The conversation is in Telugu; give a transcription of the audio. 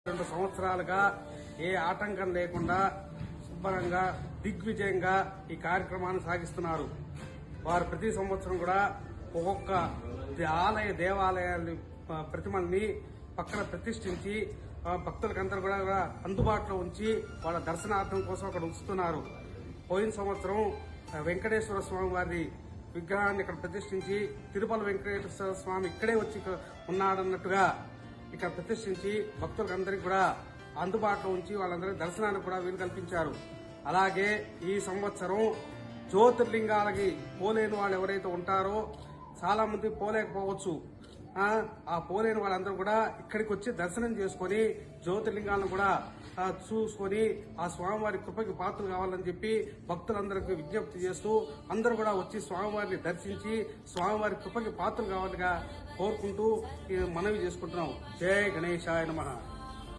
2 సంవత్సరాలుగా ఏ ఆటంకం లేకుండా శుభ్రంగా దిగ్విజయంగా ఈ కార్యక్రమాన్ని సాగిస్తున్నారు. వారు ప్రతి సంవత్సరం కూడా ఒక్కొక్క దేవాలయాల ప్రతిమల్ని పక్కన ప్రతిష్ఠించి భక్తులకందరూ కూడా అందుబాటులో ఉంచి వాళ్ళ దర్శనార్థం కోసం అక్కడ ఉంచుతున్నారు. పోయిన సంవత్సరం వెంకటేశ్వర స్వామి వారి విగ్రహాన్ని ఇక్కడ ప్రతిష్ఠించి తిరుమల వెంకటేశ్వర స్వామి ఇక్కడే వచ్చి ఉన్నాడన్నట్టుగా ఇక్కడ ప్రతిష్ఠించి భక్తులందరికీ కూడా అందుబాటులో ఉంచి వాళ్ళందరికీ దర్శనానికి కూడా వీలు కల్పించారు. అలాగే ఈ సంవత్సరం జ్యోతిర్లింగాలకి పోలేని వాళ్ళు ఎవరైతే ఉంటారో చాలా మంది పోలేకపోవచ్చు. ఆ పోలేని వాళ్ళందరూ కూడా ఇక్కడికి వచ్చి దర్శనం చేసుకుని జ్యోతిర్లింగాలను కూడా చూసుకొని ఆ స్వామివారి కృపకి పాత్రలు కావాలని చెప్పి భక్తులందరికీ విజ్ఞప్తి చేస్తూ అందరూ కూడా వచ్చి స్వామివారిని దర్శించి స్వామివారి కృపకి పాత్రలు కావాలిగా కోరుకుంటూ మనవి చేసుకుంటున్నాం. జై గణేశాయ నమః.